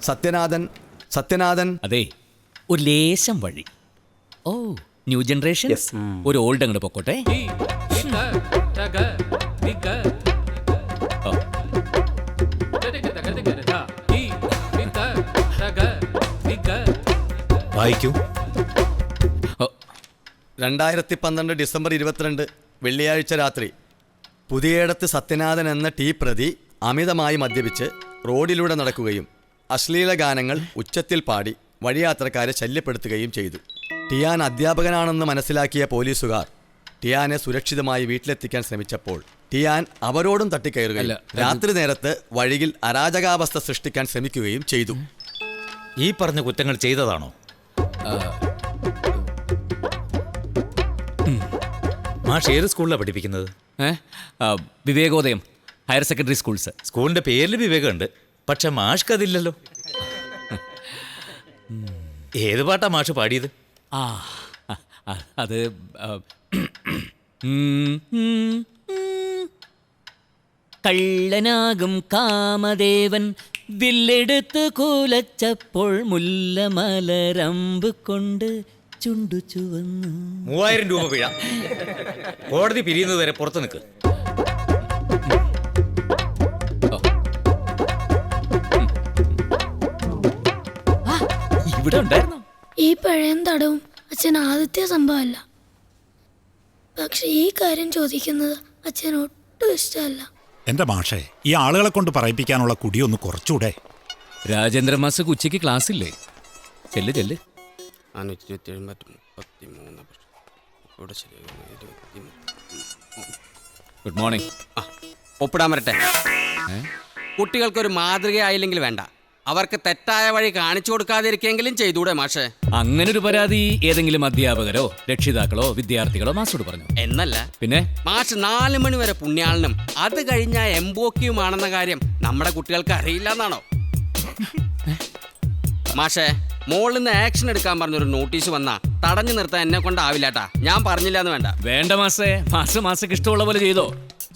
സത്യനാഥൻ. അതെ, ഒരു ലേശം വഴി. ഓ, ന്യൂ ജനറേഷൻ. ഒരു ഓൾഡ് അങ്ങോട്ട് പൊക്കോട്ടെ. വായിക്കൂ. 2012 ഡിസംബർ 22 വെള്ളിയാഴ്ച രാത്രി പുതിയേടത്ത് സത്യനാഥൻ എന്ന ടീ പ്രതി അമിതമായി മദ്യപിച്ച് റോഡിലൂടെ നടക്കുകയും അശ്ലീല ഗാനങ്ങൾ ഉച്ചത്തിൽ പാടി വഴിയാത്രക്കാരെ ശല്യപ്പെടുത്തുകയും ചെയ്തു. ടിയാൻ അധ്യാപകനാണെന്ന് മനസ്സിലാക്കിയ പോലീസുകാർ ടിയാനെ സുരക്ഷിതമായി വീട്ടിലെത്തിക്കാൻ ശ്രമിച്ചപ്പോൾ ടിയാൻ അവരോടും തട്ടിക്കയറുകയും രാത്രി നേരത്ത് വഴിയിൽ അരാജകാവസ്ഥ സൃഷ്ടിക്കാൻ ശ്രമിക്കുകയും ചെയ്തു. ഈ പറഞ്ഞ കുറ്റങ്ങൾ ചെയ്തതാണോ? മാഷ് ഏത് സ്കൂളിലാണ് പഠിപ്പിക്കുന്നത്? Vivekodayam higher secondary schools. സ്കൂളിന്റെ പേരിൽ വിവേകമുണ്ട്, പക്ഷെ മാഷ്ക്ക് അതില്ലല്ലോ. ഏത് പാട്ടാ മാഷ് പാടിയത്? അത് കള്ളനാകും കാമദേവൻ വില്ലെടുത്ത് കൂലച്ചപ്പോൾ മുല്ലമലരമ്പ് കൊണ്ട് ചുണ്ടു ചുവന്നു. 3000 രൂപ പിഴ. കോടതി പിരിയുന്നത് വരെ പുറത്തു നിൽക്ക്. ഇവിടെ ഉണ്ടായിരുന്നു. ഈ പഴയം തടവും അച്ഛൻ ആദ്യത്തെ സംഭവമല്ല. പക്ഷെ ഈ കാര്യം ചോദിക്കുന്നത് അച്ഛൻ ഒട്ടും ഇഷ്ടമല്ല. എന്റെ മാഷേ, ഈ ആളുകളെ കൊണ്ട് പറയിപ്പിക്കാനുള്ള കുടിയൊന്ന് കുറച്ചുകൂടെ? രാജേന്ദ്ര മാസ്റ്റർക്ക് ഉച്ചയ്ക്ക് ക്ലാസ് ഇല്ലേ? ചെല്ല് ചെല്ല്. Good morning. ഒപ്പിടാൻ വരട്ടെ. കുട്ടികൾക്കൊരു മാതൃകയായില്ലെങ്കിൽ വേണ്ട, അവർക്ക് തെറ്റായ വഴി കാണിച്ചു കൊടുക്കാതിരിക്കെങ്കിലും ചെയ്തൂടെ മാഷേ? അങ്ങനൊരു പരാതി ഏതെങ്കിലും അധ്യാപകരോ രക്ഷിതാക്കളോ വിദ്യാർത്ഥികളോ മാഷോട് പറഞ്ഞു? എന്നല്ല പിന്നെ മാഷ് 4 മണി വരെ പുണ്യാളനും അത് കഴിഞ്ഞ എംബോക്കിയുമാണെന്ന കാര്യം നമ്മുടെ കുട്ടികൾക്ക് അറിയില്ല എന്നാണോ? മാഷേ, മോളിൽ നിന്ന് ആക്ഷൻ എടുക്കാൻ പറഞ്ഞൊരു നോട്ടീസ് വന്നാ തടഞ്ഞു നിർത്താൻ എന്നെ കൊണ്ടാവില്ലാട്ടാ. ഞാൻ പറഞ്ഞില്ല എന്ന് വേണ്ട. വേണ്ട മാസേ, മാസക്ക് ഇഷ്ടമുള്ള പോലെ ചെയ്തോ.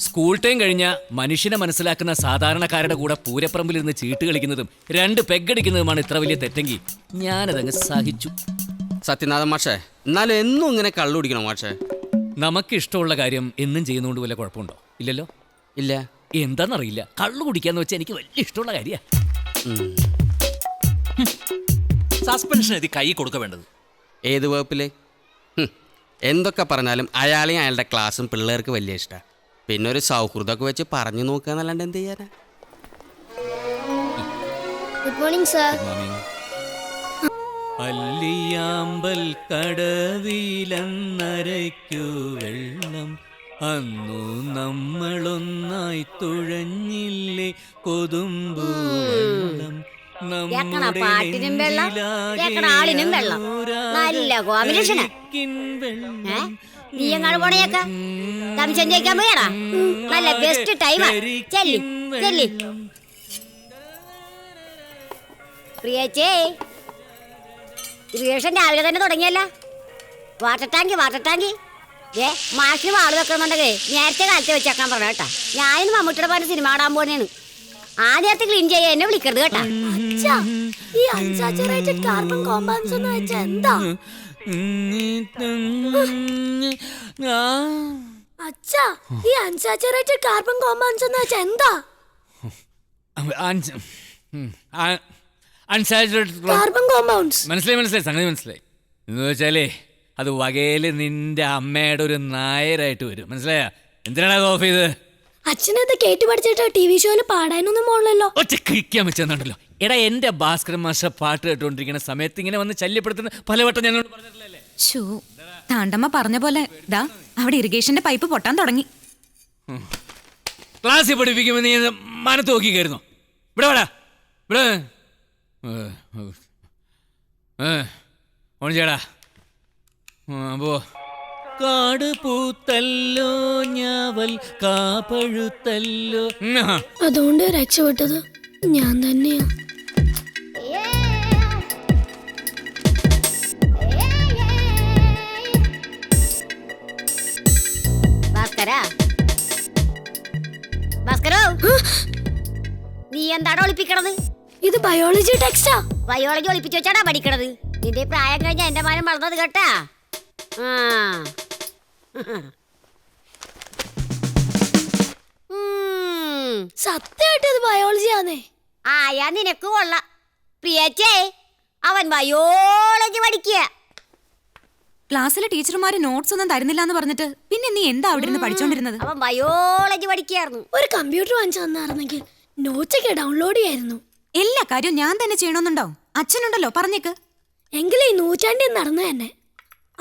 സ്കൂൾ ടൈം കഴിഞ്ഞ മനുഷ്യനെ മനസ്സിലാക്കുന്ന സാധാരണക്കാരുടെ കൂടെ പൂരപ്പറമ്പിലിരുന്ന് ചീട്ട് കളിക്കുന്നതും 2 പെഗടിക്കുന്നതുമാണ് ഇത്ര വലിയ തെറ്റെങ്കിൽ ഞാനതങ്ങ് സഹിച്ചു. സത്യനാഥൻ മാഷേ, എന്നാലും എന്നും ഇങ്ങനെ കള്ളു കുടിക്കണോ മാഷേ? നമുക്ക് ഇഷ്ടമുള്ള കാര്യം എന്നും ചെയ്യുന്നതുകൊണ്ട് വല്ല കുഴപ്പമുണ്ടോ? ഇല്ലല്ലോ. ഇല്ല. എന്താണെന്നറിയില്ല, കള്ളു കുടിക്കാന്ന് വെച്ചാൽ എനിക്ക് വലിയ ഇഷ്ടമുള്ള കാര്യമാണ്. സസ്പെൻഷൻ എഴുതി കൈ കൊടുക്ക വേണ്ടത്. ഏത് വകുപ്പില്? എന്തൊക്കെ പറഞ്ഞാലും അയാളെയും അയാളുടെ ക്ലാസ്സും പിള്ളേർക്ക് വലിയ ഇഷ്ടമാണ്. പിന്നെ ഒരു സൗഹൃദമൊക്കെ വെച്ച് പറഞ്ഞു നോക്കുക എന്നല്ലാണ്ട് എന്ത് ചെയ്യാനാ? Good morning sir. അല്ലിയാമ്പൽ കടവിലന്നരയ്ക്കു വെള്ളം അന്നു നമ്മളൊന്നായി തുഴഞ്ഞില്ലേ കൊതുമ്പു വെള്ളം. പാട്ടിനും വെള്ളം, ആളിനും വെള്ളം. നല്ല കോമ്പിനേഷനാ. നീ എങ്ങാട് പോണേക്ക സംശയം ചോദിക്കാൻ പോയാടാ? നല്ല ബെസ്റ്റ് ടൈമാ. ചെല്ലി ചെല്ലി. പ്രിയച്ചേ, ഇറിഗേഷൻ രാവിലെ തന്നെ തുടങ്ങിയല്ല. വാട്ടർ ടാങ്കി മാഷിന് വാള് വെക്കണമെന്നുണ്ടെങ്കിൽ നേരത്തെ കാലത്ത് വെച്ചേക്കാൻ പറഞ്ഞ കേട്ടാ. ഞാനിന്ന് മമ്മൂട്ടിയുടെ പോലെ സിനിമ കാണാൻ പോണേണ്. ആ നേരത്തെ ക്ലീൻ ചെയ്യാൻ എന്നെ വിളിക്കരുത് കേട്ടാ. ഈ അൺസാച്ചുറേറ്റഡ് കാർബൺ കോമ്പൗണ്ട്സ് എന്ന് വെച്ചാൽ എന്താ? അച്ഛാ, ഈ അൺസാച്ചുറേറ്റഡ് കാർബൺ കോമ്പൗണ്ട്സ് എന്ന് വെച്ചാൽ എന്താ? കാർബൺ കോമ്പൗണ്ട്സ് മനസ്സിലായി, സംഗതി മനസ്സിലായി. എന്ന് വെച്ചാലേ അത് വകയില് നിന്റെ അമ്മയുടെ ഒരു നായരായിട്ട് വരും. മനസ്സിലായ? എന്തിനാണ് അത് ഓഫ് ചെയ്ത്? അച്ഛനത് കേട്ടു പഠിച്ചിട്ട് TV ഷോയിൽ പാടാനൊന്നും പോണല്ലോ. ഒറ്റ കിഴിക്കാൻ വെച്ചെന്നുണ്ടല്ലോ. എടാ, എന്റെ ഭാസ്കരൻ മാഷ പാട്ട് കേട്ടുകൊണ്ടിരിക്കുന്ന സമയത്ത് ഇങ്ങനെ വന്ന് ശല്യപ്പെടുത്തുന്ന പലവട്ടം ഞങ്ങളോട് പറഞ്ഞിട്ടില്ലേ? താണ്ടമ്മ പറഞ്ഞ പോലെ ദാ അവിടെ ഇറിഗേഷന്റെ പൈപ്പ് പൊട്ടാൻ തുടങ്ങി. ക്ലാസ്സിൽ പഠിപ്പിക്കുമ്പോ നീ മനത്ത് നോക്കിക്കായിരുന്നു. ഇവിടെ വേടാ, ഇവിടെ ഓൺ ചേടാ. പോ. കാട് പൂത്തല്ലോ ഞാവൽ കാപ്പഴുത്തല്ലോ. അതുകൊണ്ട് രക്ഷപ്പെട്ടത് ഞാൻ തന്നെയാ. നീ എന്താടാ ഒളിപ്പിക്കണത്? ഇത് ബയോളജി ടെക്സ്റ്റാ. ബയോളജി ഒളിപ്പിച്ചു വെച്ചാടാ പഠിക്കണത്. നിന്റെ പ്രായം കഴിഞ്ഞ എന്റെ മാനം വളർന്നത് കേട്ടാ. സത്യമായിട്ട് ഇത് ബയോളജി ആണേ. ആയാ നിനക്ക് കൊള്ളാം. പ്രിയച്ചേ, അവൻ ബയോളജി പഠിക്കുക. ക്ലാസ്സിലെ ടീച്ചർമാര് നോട്ട്സ് ഒന്നും തരുന്നില്ല എന്ന് പറഞ്ഞിട്ട് പിന്നെ നീ എന്താ അവിടെ ഇരുന്ന് പഠിച്ചോണ്ടിരുന്നത്? അവൻ ബയോളജി പഠിക്കായിരുന്നു. ഒരു കമ്പ്യൂട്ടർ വാങ്ങിച്ചു തന്നായിരുന്നെങ്കിൽ നോട്ട്സ് ഒക്കെ ഡൗൺലോഡ് ചെയ്യായിരുന്നു. എല്ലാ കാര്യവും ഞാൻ തന്നെ ചെയ്യണമെന്നുണ്ടോ? അച്ഛനുണ്ടല്ലോ, പറഞ്ഞേക്ക്. എങ്കിലും ഈ നൂറ്റാണ്ടിൽ നടന്നു തന്നെ.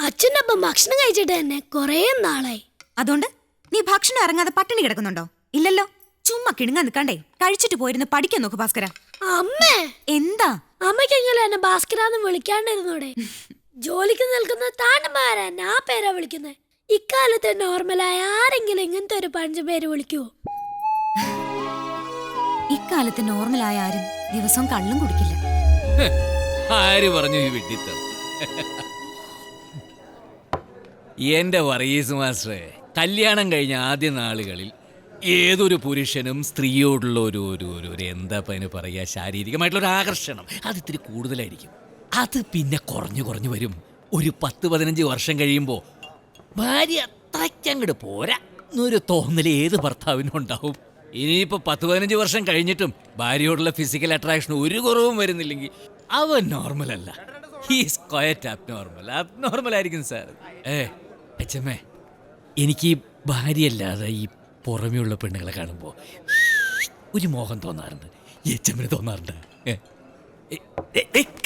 അച്ഛൻ്റെ ഒപ്പം ഭക്ഷണം കഴിച്ചിട്ട് തന്നെ കുറേ നാളായി. അതുകൊണ്ട് നീ ഭക്ഷണം ഇറങ്ങാതെ പട്ടിണി കിടക്കുന്നുണ്ടോ? ഇല്ലല്ലോ. ചുമ്മാ കിണുങ്ങാൻ നിൽക്കണ്ടേ, കഴിച്ചിട്ട് പോയിരുന്ന് പഠിക്കാൻ നോക്ക് ഭാസ്കര. അമ്മേ, എന്താ അമ്മയ്ക്കെങ്കിലും എന്നെ ഭാസ്കരാന്ന് വിളിക്കാണ്ടിരുന്നൂടെ? ജോലിക്ക് നിൽക്കുന്ന താണ്ടമാരാൻ ആ പേരാ വിളിക്കുന്നത്. ഇക്കാലത്ത് നോർമലായ ആരെങ്കിലും ഇങ്ങനത്തെ ഒരു പഞ്ച് പേര് വിളിക്കുവോ? ഇക്കാലത്ത് നോർമലായ ആരും ദിവസവും കള്ളും കുടിക്കില്ല. ആര് പറഞ്ഞു ഈ വിഡിത്തം? എന്റെ വർഗീസ് മാസ്റ്ററെ, കല്യാണം കഴിഞ്ഞ ആദ്യ നാളുകളിൽ ഏതൊരു പുരുഷനും സ്ത്രീയോടുള്ള ഒരു എന്താ അതിന് പറയുക, ശാരീരികമായിട്ടുള്ള ഒരു ആകർഷണം അത് ഇത്തിരി കൂടുതലായിരിക്കും. അത് പിന്നെ കുറഞ്ഞു വരും. ഒരു 10-15 വർഷം കഴിയുമ്പോൾ ഭാര്യ അത്രയ്ക്കങ്ങോട്ട് പോരാ എന്നൊരു തോന്നൽ ഏത് ഭർത്താവിനും ഉണ്ടാവും. ഇനിയിപ്പോൾ 10-15 വർഷം കഴിഞ്ഞിട്ടും ഭാര്യയോടുള്ള ഫിസിക്കൽ അട്രാക്ഷൻ ഒരു കുറവും വരുന്നില്ലെങ്കിൽ അവൻ നോർമൽ അല്ല. ഹീസ് ക്വയറ്റ് അബ്നോർമൽ ആയിരിക്കും സാർ. അച്ഛമ്മേ, എനിക്ക് ഭാര്യയല്ലാതെ ഈ പുറമെയുള്ള പെണ്ണുങ്ങളെ കാണുമ്പോൾ ഒരു മോഹം തോന്നാറുണ്ട്. അച്ഛമ്മന് തോന്നാറുണ്ട്?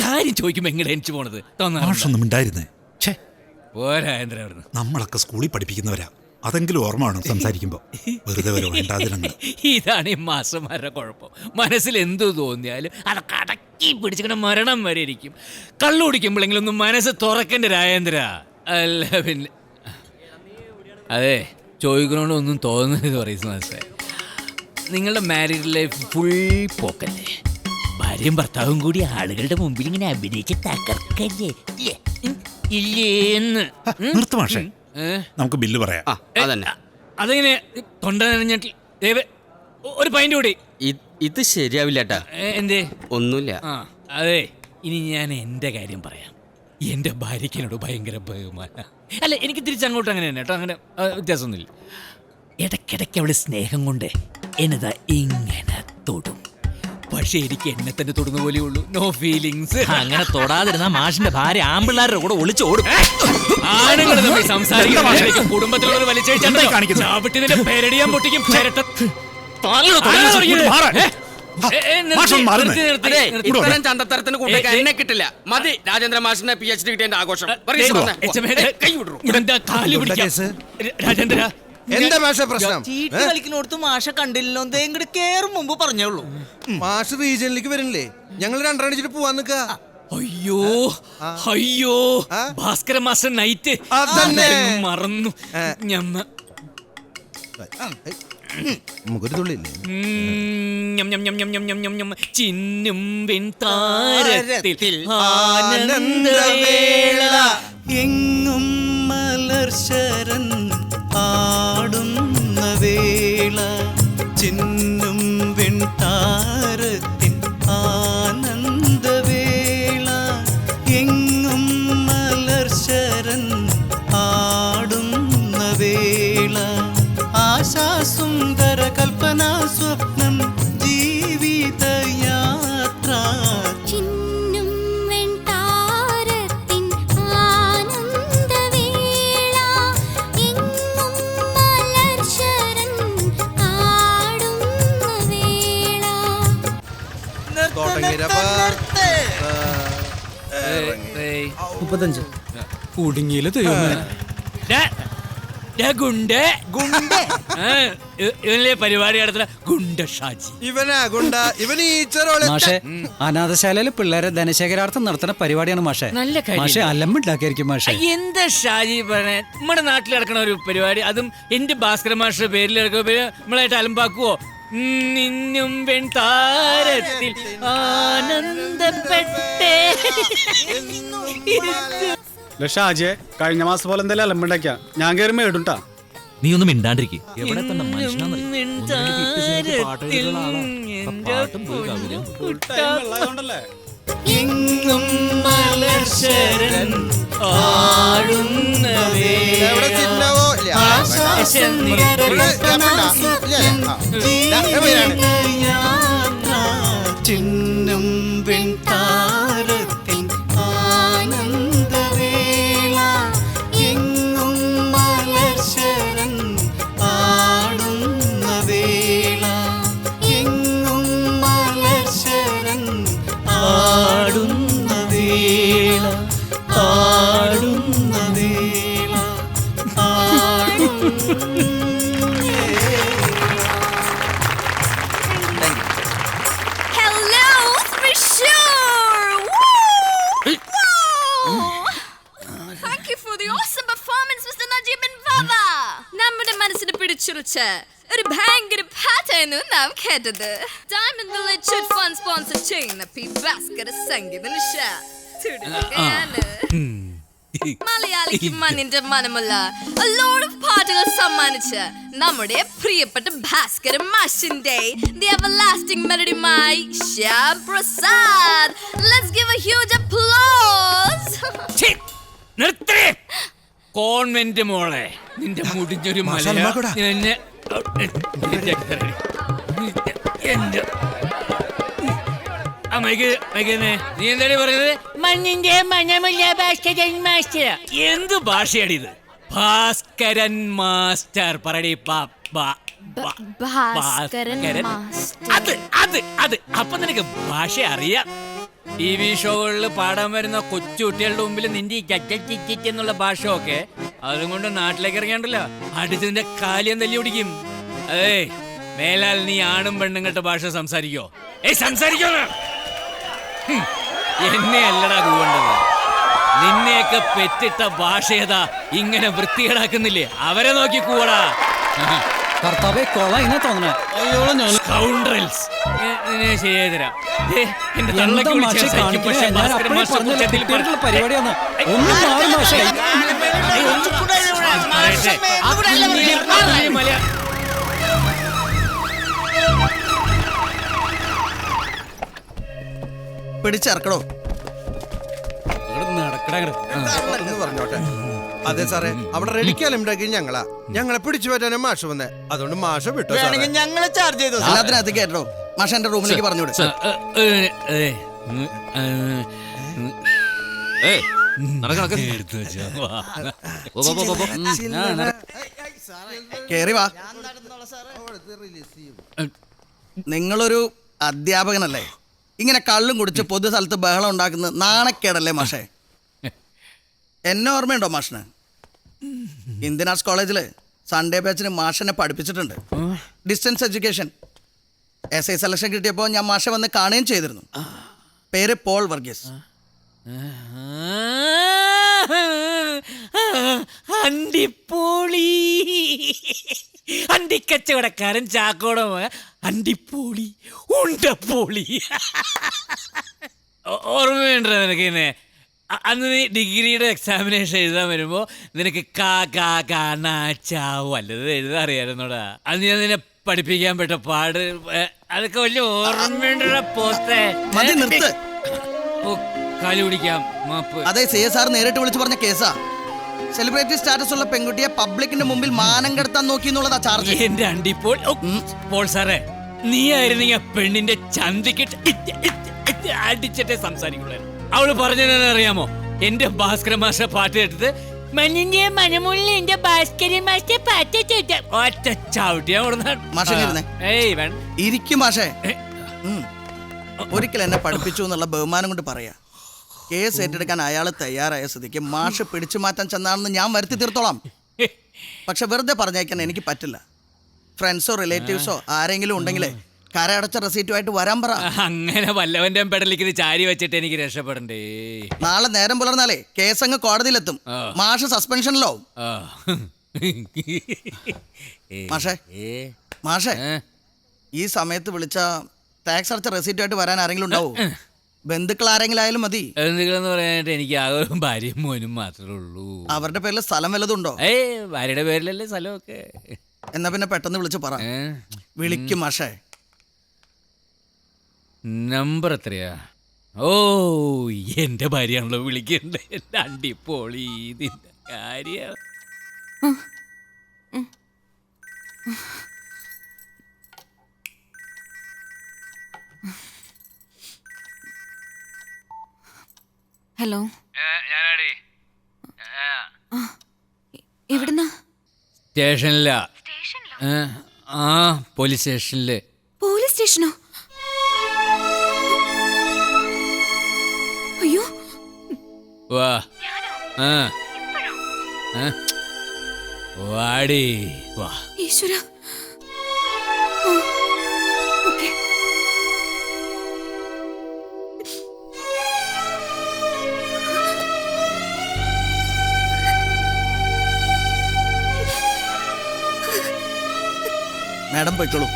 കാര്യം ചോദിക്കുമ്പോൾ എങ്ങനെ എനിക്ക് പോണത് തോന്നാറുണ്ടായിരുന്നേ. പോരാ, നമ്മളൊക്കെ സ്കൂളിൽ പഠിപ്പിക്കുന്നവരാ. അതെങ്കിലും ഓർമ്മ വേണം സംസാരിക്കുമ്പോ. വെറുതെ ഇതാണ് ഈ മാസ്റ്റർമാരുടെ കുഴപ്പം. മനസ്സിൽ എന്തു തോന്നിയാലും അതൊക്കെ അടക്കി പിടിച്ചിങ്ങനെ മരണം വരെ ഇരിക്കും. കള്ളു കുടിക്കുമ്പോഴെങ്കിലും ഒന്ന് മനസ്സ് തുറക്കണ്ട രാജേന്ദ്ര. അല്ല പിന്നെ അതെ, ചോദിക്കണോണ്ട് ഒന്നും തോന്നുന്നത് പറയും മാസ്റ്റർ. നിങ്ങളുടെ മാരീഡ് ലൈഫ് ഫുൾ പോക്കല്ലേ? ഭാര്യയും ഭർത്താവും കൂടി ആളുകളുടെ മുമ്പിൽ ഇങ്ങനെ അഭിനയിച്ച് തകർക്കല്ലേ? ഇല്ലേന്ന് നിർത്തുമാഷേ, നമുക്ക് ബില്ല് പറയാം. അതെങ്ങനെ തൊണ്ട നനഞ്ഞിട്ട് ഒരു പൈൻ്റ് കൂടി? ഇത് ശരിയാവില്ല ഏട്ടാ. എന്തേ? ഒന്നുമില്ല. അതെ, ഇനി ഞാൻ എൻ്റെ കാര്യം പറയാം. എൻ്റെ ഭാര്യയ്ക്ക് എന്നോട് ഭയങ്കര ബഹുമാനം. അല്ല, എനിക്ക് തിരിച്ചങ്ങോട്ട് അങ്ങനെ തന്നെ കേട്ടോ, അങ്ങനെ വ്യത്യാസമൊന്നുമില്ല. ഇടയ്ക്കിടയ്ക്ക് അവള് സ്നേഹം കൊണ്ട് എന്നതാ ഇങ്ങനെ തൊടും. പക്ഷെ എനിക്ക് എന്നെ തന്നെ തൊടുന്ന പോലെ ഉള്ളൂ, നോ ഫീലിങ്സ്. അങ്ങനെ തൊടാതിരുന്ന മാഷിന്റെ ഭാര്യ ആമ്പിള്ളാരുടെ കൂടെ ഒളിച്ചോടും. ആണുങ്ങൾ തമ്മിൽ സംസാരിക്കും. കുടുംബത്തിലുള്ളൊരു വലിച്ചഴിച്ചാൽ പേരടിയാൻ പൊട്ടിക്കും. ഇത്തരം ചന്തത്തരത്തിന് കൂട്ടേക്ക് എന്നെ കിട്ടില്ല. മതി രാജേന്ദ്ര മാഷിന്റെ PhD കിട്ടിയ ആഘോഷം. രാജേന്ദ്ര, എന്താ മാഷ പ്രശ്നം? ചീട്ട് കളിക്കുന്നിടത്ത് മാഷ കണ്ടില്ലല്ലോ. ഇങ്ങോട്ട് കേറും മുമ്പ് പറഞ്ഞോളൂ. മാഷ് റീജിയനിലേക്ക് വരില്ലേ? ഞങ്ങൾ രണ്ടടിച്ചിട്ട് പോവാൻ നിക്ക. അയ്യോ ഭാസ്കര മാസ്റ്റർ നൈറ്റ് മറന്നു. നമുക്കൊരു തുള്ളില്ലേ? ചിന്നും വെൺതാരത്തിൽ ആനന്ദവേള എങ്ങും മലർശരൻ ആടുന്ന വേള, ചിന്നും വെൺതാരത്തിൻ ആനന്ദവേള, എങ്ങും മലർശരൻ ആടുന്ന വേള, ആശാസുന്ദര കൽപ്പനാ സ്വപ്നം ജീവിതയാത്ര, ചിന്നും വെൺതാരത്തിൻ ആനന്ദവേള, എങ്ങും മലർശരൻ ആടുന്ന വേള. കുടുങ്ങിയില്ല ഇവനിലെ പരിപാടി നടത്തുന്ന ഗുണ്ട ഷാജി. ഇവനാ ഗുണ്ട? ഇവന് മാഷെ, അനാഥശാലയിലെ പിള്ളേരെ ധനശേഖരാർത്ഥം നടത്തുന്ന പരിപാടിയാണ് മാഷെ. നല്ല മാഷെ അലമ്പുണ്ടാക്കിയായിരിക്കും മാഷെ. എന്താ ഷാജി പറഞ്ഞ? നമ്മുടെ നാട്ടിൽ നടക്കണ ഒരു പരിപാടി, അതും എന്റെ ഭാസ്കര മാസ്റ്റർ പേരിൽ നമ്മളായിട്ട് അലമ്പാക്കുവോ? നിന്നും വെൺതാരത്തിൽ ആനന്ദപ്പെട്ടേ. ഷാജിയെ കഴിഞ്ഞ മാസം പോലെ എന്തായാലും അലമ്പുണ്ടാക്കിയ ഞാൻ കയറി മേടുണ്ടാ. നീ ഒന്നും മിണ്ടാണ്ടിരിക്കും. എവിടെ തന്നെ മനുഷ്യനാ എങ്ങും മലർശരൻ ആടുന്ന എവിടെ ചിഹ്നവോ ഇല്ല. ചിഹ്നം വെൺതാരത്തിൻ ആനന്ദവേള എങ്ങും മലർശരൻ ആടുന്ന വേള എങ്ങും മലർശരൻ ആടുന്ന വേള ആടുന്ന വേള Hello, Trishur! Woo! Thank you for the awesome performance, Mr. Najib and Baba. നമ്മുടെ മനസ്സിനെ പിടിച്ചുറച്ച ഒരു ഭയങ്കര പാട്ടായിരുന്നു നാം കേട്ടത്. Diamond Village Chit Fund sponsor ചെയ്യുന്ന പി ഭാസ്കര സംഗീത നിശ. മലയാളിക്ക് മണ്ണിന്റെ മനമുള്ള a lot of പാട്ടുകൾ സമ്മാനിച്ച് നമ്മുടെ പ്രിയപ്പെട്ട ഭാസ്കര മാഷിന്റെ the everlasting melody മായി Shyam Prasad. Let's give a huge applause. നിർത്തേ കോൺവെന്റ് മോളെ, നിന്റെ മുടിഞ്ഞൊരു മല എന്നെ എന്റെ നീ എന്താടി പറയുന്നത്? മഞ്ഞിന്റെ മഞ്ഞമുള്ള ഭാസ്കരൻ മാസ്റ്റർ. എന്ത് ഭാഷയാണിത്? ഭാസ്കരൻ മാസ്റ്റർ പറടി. അത് അപ്പൊ നിനക്ക് ഭാഷ അറിയാം. TV ഷോകളിൽ പാടാൻ വരുന്ന കൊച്ചുകുട്ടികളുടെ മുമ്പിൽ നിന്റെ ഈ ചച്ചിച്ചിച്ച് എന്നുള്ള ഭാഷ ഒക്കെ അതും കൊണ്ട് നാട്ടിലേക്ക് ഇറങ്ങിയാണ്ടല്ലോ അടിച്ചതിന്റെ കാലിയം തല്ലി പിടിക്കും. ഏയ് മേലാൽ നീ ആണും പെണ്ണുങ്ങളുടെ ഭാഷ സംസാരിക്കോ? സംസാരിക്കോ? എന്നെ അല്ലടാ കൂവേണ്ടത്. നിന്നെയൊക്കെ പെറ്റിട്ട ഭാഷ ഏതാ ഇങ്ങനെ വൃത്തികേടാക്കുന്നില്ലേ? അവരെ നോക്കി കൂടാ. കർത്താവേ കൊള ഇങ്ങനെ തോന്നണേ. ശരിയായി തരാം. പരിപാടിയാണ്. ഒന്നും മാറി മാഷേ. പിടിച്ചിറക്കണോ? പറഞ്ഞോട്ടെ. അതെ സാറേ, അവിടെ റെഡിക്കാലും ഞങ്ങളാ. ഞങ്ങളെ പിടിച്ചു പറ്റാനും മാഷ് വന്നേ. അതുകൊണ്ട് മാഷ വിട്ടു. ഞങ്ങളെ ചാർജ് ചെയ്തു. അതിനകത്ത് കേട്ടോ മാഷ എന്റെ റൂമിലേക്ക് പറഞ്ഞൂടെ? കേറി വാ. നിങ്ങളൊരു അധ്യാപകനല്ലേ? ഇങ്ങനെ കള്ളും കുടിച്ച് പൊതു സ്ഥലത്ത് ബഹളം ഉണ്ടാക്കുന്നത് നാണക്കേടല്ലേ മാഷേ? എന്നെ ഓർമ്മയുണ്ടോ മാഷിന്? ഇന്ത്യൻ ആർട്സ് കോളേജിൽ സൺഡേ ബാച്ചിന് മാഷിനെ പഠിപ്പിച്ചിട്ടുണ്ട്. Distance education. SI സെലക്ഷൻ കിട്ടിയപ്പോൾ ഞാൻ മാഷെ വന്ന് കാണുകയും ചെയ്തിരുന്നു. പേര് പോൾ വർഗീസ്. അണ്ടിപ്പോളി അണ്ടിക്കച്ചവടക്കാരൻ ചാക്കോടോ അണ്ടിപ്പോളി ഉണ്ടപ്പോളി. ഓർമ്മയുണ്ടോ നിനക്ക്? ഇന്നെ അന്ന് നീ ഡിഗ്രിയുടെ എക്സാമിനേഷൻ എഴുതാൻ വരുമ്പോ നിനക്ക് വല്ലത് എഴുതാൻ അറിയായിരുന്നോടാ. അന്ന് ഞാൻ നിന്നെ പഠിപ്പിക്കാൻ പറ്റ പാട് അതൊക്കെ വലിയ ഓർമ്മയുണ്ട. പോസ്റ്റേ കാലി പിടിക്കാം മാപ്പ്. അതെ, CSR നേരിട്ട് വിളിച്ചു പറഞ്ഞ കേസാ. സെലിബ്രിറ്റി സ്റ്റാറ്റസ് ഉള്ള പെൺകുട്ടിയെ പബ്ലിക്കിന്റെ മുമ്പിൽ മാനം കെടുത്താൻ നോക്കി എന്നുള്ളതാ ചാർജ്. എന്റെ അണ്ടിപ്പോൾ പോൾ സാറേ, നീ ആയിരുന്നെങ്കിൽ പെണ്ണിന്റെ ചന്തിക്കിട്ട് അടിച്ചിട്ടേ സംസാരിക്കുള്ളായിരുന്നു. അവള് പറഞ്ഞതെന്ന് അറിയാമോ? എന്റെ ഭാസ്കര മാഷ പാട്ട് കേട്ടിട്ട് മഞ്ഞിന്റെ മനമുള്ള എന്റെ ഭാസ്കര മാഷ പാട്ട് ഒറ്റ ചവിട്ടിയാ ഇരിക്കും മാഷേ. ഒരിക്കൽ എന്നെ പഠിപ്പിച്ചു എന്നുള്ള ബഹുമാനം കൊണ്ട് പറയാ. കേസ് ഏറ്റെടുക്കാൻ അയാൾ തയ്യാറായ സ്ഥിതിക്ക് മാഷ് പിടിച്ചു മാറ്റാൻ ചെന്നാണെന്ന് ഞാൻ വരുത്തി തീർത്തോളാം. പക്ഷെ വെറുതെ പറഞ്ഞേക്കാൻ എനിക്ക് പറ്റില്ല. ഫ്രണ്ട്സോ റിലേറ്റീവ്സോ ആരെങ്കിലും ഉണ്ടെങ്കിലേ കരയടച്ച റെസീറ്റുമായിട്ട് വരാൻ പറ. അങ്ങനെ വല്ലവന്റെ പെടലിക്ക് ചാരി വെച്ചിട്ട് എനിക്ക് രക്ഷപ്പെടണ്ടേ. നാളെ നേരം പുലർന്നാലേ കേസ് അങ്ങ് കോടതിയിലെത്തും. മാഷ് സസ്പെൻഷനിലോ? മാഷേ മാഷേ ഈ സമയത്ത് വിളിച്ച ടാക്സ് അടച്ച റെസീറ്റുമായിട്ട് വരാൻ ആരെങ്കിലും ഉണ്ടാവോ? ബന്ധുക്കൾ ആരെങ്കിലും ആയാലും മതി. ബന്ധുക്കളെന്ന് പറയാനായിട്ട് എനിക്ക് ആകെ ഭാര്യയും മോനും മാത്രമേ ഉള്ളൂ. അവരുടെ പേരിൽ സ്ഥലം വല്ലതും ഉണ്ടോ? ഭാര്യയുടെ പേരിലല്ലേ സ്ഥലമൊക്കെ. എന്നാ പിന്നെ പെട്ടെന്ന് വിളിച്ച് പറ. വിളിക്കും മാഷേ. നമ്പർ എത്രയാ? ഓ, എന്റെ ഭാര്യയാണല്ലോ വിളിക്കണ്ടേ. അടിപൊളി ഇതിന്റെ കാര്യം. ഹലോ, എവിടുന്നാ? സ്റ്റേഷനിലാ. ആ, പോലീസ് സ്റ്റേഷനില്. പോലീസ് സ്റ്റേഷനോ? അയ്യോ, വാ. വാടി വാ. ഈശ്വര. ഓക്കേ. മാഡം പോയിക്കോളൂ.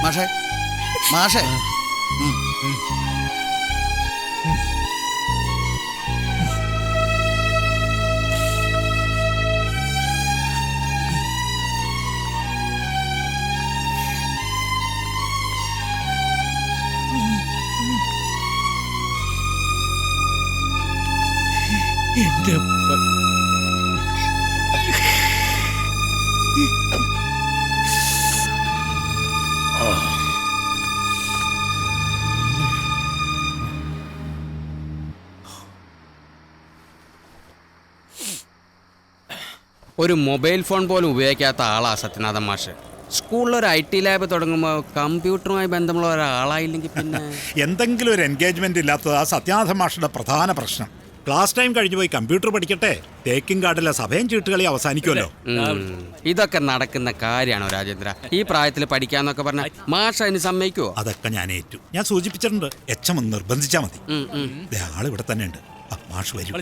മാഷേ, മാഷേ. എന്റെ ഒരു മൊബൈൽ ഫോൺ പോലും ഉപയോഗിക്കാത്ത ആളാ സത്യനാഥൻ മാഷ്. സ്കൂളിലൊരു IT ലാബ് തുടങ്ങുമ്പോൾ കമ്പ്യൂട്ടറുമായി ബന്ധമുള്ള ഒരാളായില്ലെങ്കിൽ പിന്നെ എന്തെങ്കിലും ഒരു എൻഗേജ്മെന്റ് ഇല്ലാത്തത് ആ സത്യനാഥൻ മാഷയുടെ പ്രധാന പ്രശ്നം. ക്ലാസ് ടൈം കഴിഞ്ഞു പോയി കമ്പ്യൂട്ടർ പഠിക്കട്ടെ. തേക്കിൻ കാർഡിലെ സഭയും ചീട്ടുകളി അവസാനിക്കുമല്ലോ. ഇതൊക്കെ നടക്കുന്ന കാര്യമാണോ രാജേന്ദ്ര? ഈ പ്രായത്തിൽ പഠിക്കാന്നൊക്കെ പറഞ്ഞ മാഷ് അതിന് സമ്മതിക്കുവോ? അതൊക്കെ ഞാൻ ഏറ്റു. ഞാൻ സൂചിപ്പിച്ചിട്ടുണ്ട്. ഒന്ന് നിർബന്ധിച്ചാ മതി. ആള് ഇവിടെ തന്നെ ഉണ്ട്. മാഷ് വരും.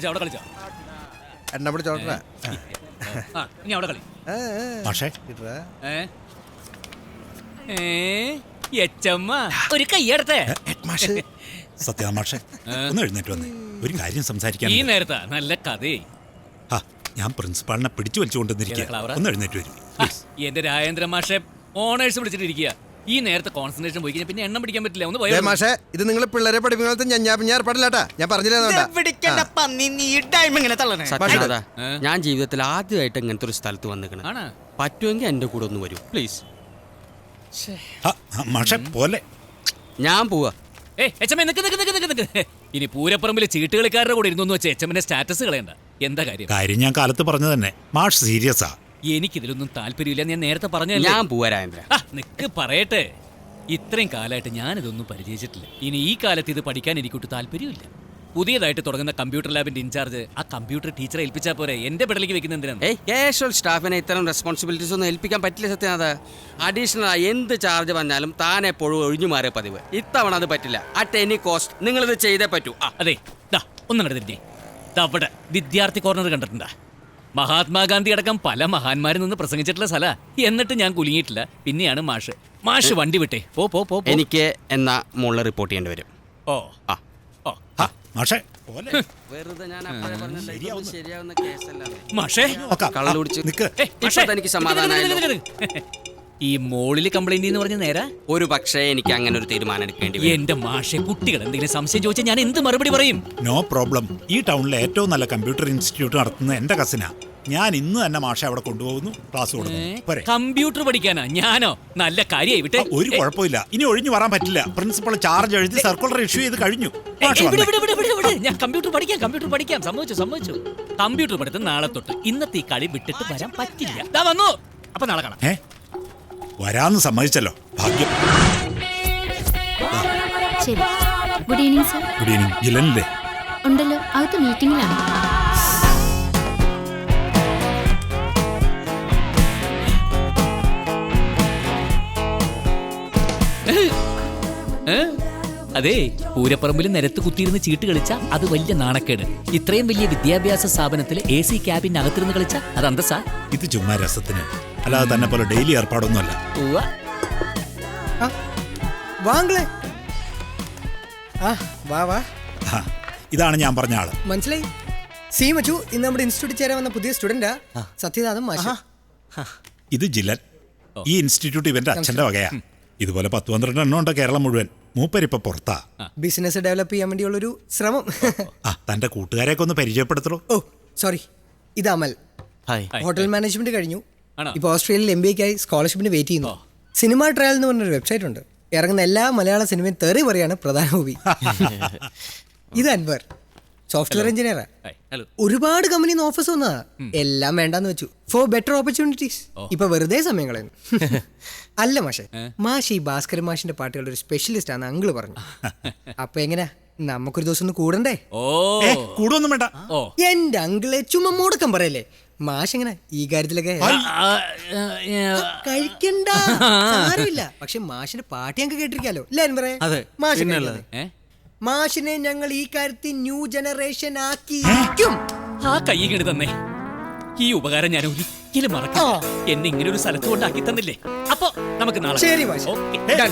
എന്നെ പിടിച്ചോട്ടെ. മാഷേ, ഒരു കയ്യടത്തെ. സത്യ മാഷേ, ഒന്ന് എഴുന്നേറ്റ് വന്നേ. ഒരു കാര്യം സംസാരിക്കാൻ. ഈ നേരത്താ നല്ല കഥയെ. ഞാൻ പ്രിൻസിപ്പാളിനെ പിടിച്ചു വലിച്ചുകൊണ്ടിരിക്കുക. ഒന്ന് എഴുന്നേറ്റ് വരും. എന്റെ രാജേന്ദ്ര മാഷെ ഓണേഴ്സ് വിളിച്ചിട്ടിരിക്കുക. ഈ നേരത്തെ കോൺസെൻട്രേഷൻ പോയി കഴിഞ്ഞാൽ പിന്നെ എണ്ണം പിടിക്കാൻ പറ്റില്ല. ഒന്ന് പോയി മാഷേ, ഇത് നിങ്ങൾ പിള്ളേരെ പഠിപ്പിക്കുന്ന ഞാൻ ഏർപ്പാടില്ലാട്ടാ. ഞാൻ പറഞ്ഞില്ല. ഞാൻ ജീവിതത്തിൽ ആദ്യമായിട്ട് ഇങ്ങനത്തെ ഒരു സ്ഥലത്ത് വന്നിക്കണം. പറ്റുമെങ്കിൽ എന്റെ കൂടെ ഒന്ന് വരൂ പ്ലീസ്. മാഷെ പോലെ ഞാൻ പോവാ. ഇനി പൂരപ്പറമ്പിലെ ചീട്ടുകളിക്കാരുടെ കൂടെ ഇരുന്നു വെച്ച് HMന്റെ സ്റ്റാറ്റസ് കളയണ്ട. എന്താ കാര്യം ഞാൻ കാലത്ത് പറഞ്ഞു തന്നെ. മാഷ് സീരിയസാ. എനിക്കിതിലൊന്നും താല്പര്യമില്ല. ഞാൻ നേരത്തെ പറഞ്ഞു. ഞാൻ പോവാ രാജേന്ദ്ര. നിക്ക് പറയട്ടെ. ഇത്രയും കാലമായിട്ട് ഞാനിതൊന്നും പരിചയിച്ചിട്ടില്ല. ഇനി ഈ കാലത്ത് ഇത് പഠിക്കാൻ എനിക്കൊട്ട് താല്പര്യമില്ല. പുതിയതായിട്ട് തുടങ്ങുന്ന കമ്പ്യൂട്ടർ ലാബിന്റെ ഇൻചാർജ് ആ കമ്പ്യൂട്ടർ ടീച്ചറെ ഏൽപ്പിച്ചാൽ പോരെ. എന്റെ പെടലേക്ക് വെക്കുന്ന എന്തിനാണ്? കാഷ്വൽ സ്റ്റാഫിനെ ഇത്തരം റെസ്പോൺസിബിലിറ്റീസ് ഒന്നും ഏൽപ്പിക്കാൻ പറ്റില്ല സത്യനാഥ. അഡീഷണൽ എന്ത് ചാർജ് പറഞ്ഞാലും താൻ എപ്പോഴും ഒഴിഞ്ഞു മാറിയ പതിവ്. ഇത്തവണ അത് പറ്റില്ല. അറ്റ് എനി കോസ്റ്റ് നിങ്ങളിത് ചെയ്തേ പറ്റൂ. അതെ, ഒന്നും കണ്ടിരുന്നേ. അവിടെ വിദ്യാർത്ഥി കോർണർ കണ്ടിട്ടുണ്ടാ? മഹാത്മാഗാന്ധി അടക്കം പല മഹാന്മാരിൽ നിന്ന് പ്രസംഗിച്ചിട്ടുള്ള സ്ഥല. എന്നിട്ട് ഞാൻ കുലുങ്ങിയിട്ടില്ല. പിന്നെയാണ് മാഷ് വണ്ടി വിട്ടേ. പോ. എനിക്ക് എന്നാ മുകളിൽ റിപ്പോർട്ട് ചെയ്യേണ്ടി വരും. ഈ മോളില് കംപ്ലൈന്റ് എന്ന് പറഞ്ഞ നേരാ? ഒരു പക്ഷേ എനിക്ക് അങ്ങനെ ഒരു തീരുമാനം എടുക്കേണ്ടി വരും. എന്റെ മാഷെ, കുട്ടികൾ എന്തെങ്കിലും സംശയം ചോദിച്ചാൽ ഞാൻ എന്ത് മറുപടി പറയും? No problem. ഈ ടൗണിലെ ഏറ്റവും നല്ല കമ്പ്യൂട്ടർ ഇൻസ്റ്റിറ്റ്യൂട്ട് നടത്തുന്ന എന്റെ കസിനാ. ഞാൻ ഇന്ന് തന്നെ മാഷെ അവിടെ കൊണ്ടുപോകുന്നു, ക്ലാസ് കൊടുക്കുന്നു. കമ്പ്യൂട്ടർ പഠിക്കാനാ? ഞാനോ? നല്ല കാര്യമായി വിട്ടെ. ഒരു കുഴപ്പമില്ല. ഇനി ഒഴിഞ്ഞു വരാൻ പറ്റില്ല. പ്രിൻസിപ്പൾ ചാർജ് എഴുതി സർക്കുലർ ഇഷ്യൂ ചെയ്ത് കഴിഞ്ഞു. ഞാൻ കമ്പ്യൂട്ടർ പഠിക്കാം. സമ്മതിച്ചു. കമ്പ്യൂട്ടർ പഠിത്തം നാളെ തൊട്ട്. ഇന്നത്തെ ഈ കളി വിട്ടിട്ട് വരാൻ പറ്റില്ല. വന്നു. അപ്പൊ നാളെ കാണാം. വരാന്ന് സമ്മതിച്ചല്ലോ, ഭാഗ്യം. Good evening sir. Good evening. ജില്ലനില്ലേ? ഉണ്ടല്ലോ, അകത്ത് മീറ്റിംഗിലാണ്. അതെ, പൂരപ്പറമ്പിൽ നിരത്ത് കുത്തിയിരുന്ന് ചീട്ട് കളിച്ച അത് വലിയ നാണക്കേട്. ഇത്രയും വലിയ വിദ്യാഭ്യാസ സ്ഥാപനത്തിൽ AC ക്യാബിനകത്തിരുന്ന് കളിച്ച അത് അന്തസ്സാ. ഇത് ചുമ്മാ രസത്തിന്, അല്ലാതെ തന്നെ പോലെ ഡെയിലി ഏർപ്പാടൊന്നുമല്ല. വാ ഇതാണ് ഞാൻ പറഞ്ഞ ആള്. മനസ്സിലായി. സി മച്ചു ഇന്ന് നമ്മുടെ ഇൻസ്റ്റിറ്റ്യൂട്ടിൽ ചേരാൻ വന്ന പുതിയ സ്റ്റുഡന്റാ സത്യനാഥൻ മാഷ്. ഇത് ജില്ലൻ. ഈ ഇൻസ്റ്റിറ്റ്യൂട്ട് ഇവന്റെ അച്ഛന്റെ വകയാ. ഇതുപോലെ 10-12 എണ്ണം ഉണ്ട് കേരളം മുഴുവൻ. മൂപ്പരിപ്പൊ പുറത്താ. ബിസിനസ് ഡെവലപ്പ് ചെയ്യാൻ വേണ്ടിയുള്ളൊരു ശ്രമം. തന്റെ കൂട്ടുകാരെയൊക്കെ ഒന്ന് പരിചയപ്പെടുത്തോ. ഓ സോറി, ഇത് അമൽ. ഹോട്ടൽ മാനേജ്മെന്റ് കഴിഞ്ഞു. ഇപ്പൊ ഓസ്ട്രേലിയയിൽ MBA-ക്കായി സ്കോളർഷിപ്പിന് വെയിറ്റ് ചെയ്യുന്നു. സിനിമ ട്രയൽ എന്ന് പറഞ്ഞൊരു വെബ്സൈറ്റ് ഉണ്ട്. ഇറങ്ങുന്ന എല്ലാ മലയാള സിനിമയും തെറി പറയാണ് പ്രധാന മൂവി. ഇത് അൻവർ, സോഫ്റ്റ്വെയർ എഞ്ചിനീയറാ. ഒരുപാട് കമ്പനിന്ന് ഓഫീസ് വന്നതാ. എല്ലാം വേണ്ടാന്ന് വെച്ചു ഫോർ ബെറ്റർ ഓപ്പർച്യൂണിറ്റീസ്. ഇപ്പൊ വെറുതെ സമയം കളയുന്നു. അല്ല മാഷെ, മാഷ് ഈ ഭാസ്കരൻ മാഷിന്റെ പാട്ടുകളുടെ ഒരു സ്പെഷ്യലിസ്റ്റ് ആണ് അങ്കിള് പറഞ്ഞു. അപ്പൊ എങ്ങനെയാ, നമുക്കൊരു ദിവസം ഒന്ന് കൂടണ്ടേ? കൂടൊന്നും വേണ്ട. എന്റെ അങ്കിളെ ചുമ്മാ മുടക്കം പറയല്ലേ. മാഷ് എങ്ങനെ ഈ കാര്യത്തിലൊക്കെ? കഴിക്കണ്ട, സാരമില്ല. പക്ഷെ മാഷിന്റെ പാട്ട് ഞങ്ങൾക്ക് കേട്ടിരിക്കാലോ അല്ലേ? മാഷിനെ ഞങ്ങൾ ഈ കാര്യത്തിൽ ന്യൂ ജനറേഷൻ ആക്കിയിരിക്കും. ആ കൈ കെടു തന്നെ. ഈ ഉപകാരം ഞാൻ ഒരിക്കലും മറക്കില്ല. എന്നെ ഇങ്ങനെ ഒരു സ്ഥലത്ത് കൊണ്ടാക്കി തന്നില്ലേ. അപ്പൊ നമുക്ക് നാളെ. ശരി മാഷ്. Okay, done.